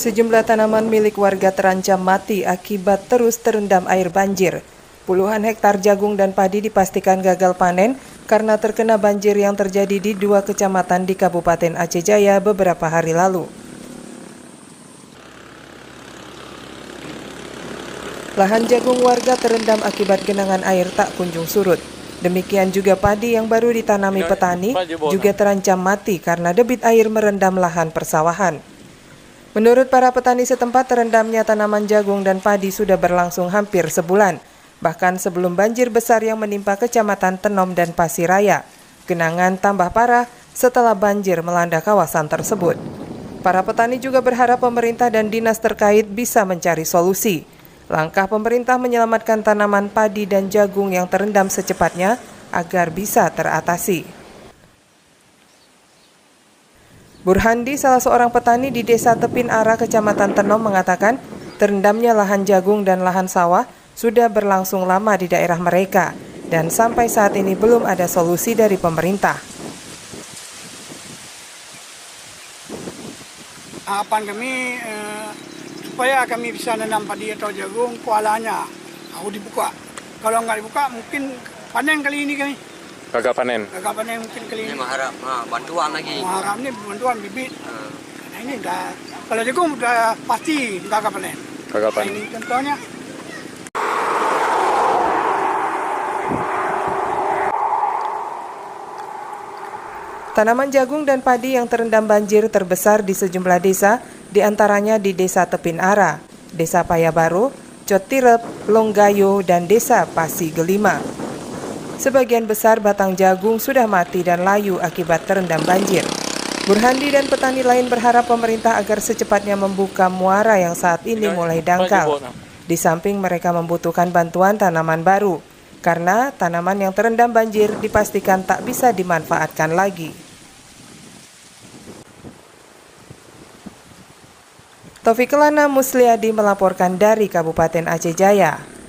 Sejumlah tanaman milik warga terancam mati akibat terus terendam air banjir. Puluhan hektar jagung dan padi dipastikan gagal panen karena terkena banjir yang terjadi di 2 kecamatan di Kabupaten Aceh Jaya beberapa hari lalu. Lahan jagung warga terendam akibat genangan air tak kunjung surut. Demikian juga padi yang baru ditanami petani juga terancam mati karena debit air merendam lahan persawahan. Menurut para petani setempat, terendamnya tanaman jagung dan padi sudah berlangsung hampir sebulan. Bahkan sebelum banjir besar yang menimpa Kecamatan Tenom dan Pasiraya, genangan tambah parah setelah banjir melanda kawasan tersebut. Para petani juga berharap pemerintah dan dinas terkait bisa mencari solusi. Langkah pemerintah menyelamatkan tanaman padi dan jagung yang terendam secepatnya agar bisa teratasi. Burhandi, salah seorang petani di Desa Tepin Ara, Kecamatan Tenom, mengatakan terendamnya lahan jagung dan lahan sawah sudah berlangsung lama di daerah mereka dan sampai saat ini belum ada solusi dari pemerintah. Harapan kami supaya kami bisa nanam padi atau jagung, kualanya harus dibuka. Kalau nggak dibuka mungkin panen kali ini kami. Gagal panen. Gagal panen mungkin kali ini. Ini mengharap bantuan lagi. Mengharap ini bantuan bibit. Nah ini udah, kalau jagung udah pasti gagal panen. Gagal panen. Nah, ini contohnya. Tanaman jagung dan padi yang terendam banjir terbesar di sejumlah desa, diantaranya di Desa Tepin Ara, Desa Payabaru, Cotirep, Longgayo, dan Desa Pasi Gelima. Sebagian besar batang jagung sudah mati dan layu akibat terendam banjir. Burhandi dan petani lain berharap pemerintah agar secepatnya membuka muara yang saat ini mulai dangkal. Di samping mereka membutuhkan bantuan tanaman baru, karena tanaman yang terendam banjir dipastikan tak bisa dimanfaatkan lagi. Taufikelana Musliadi melaporkan dari Kabupaten Aceh Jaya.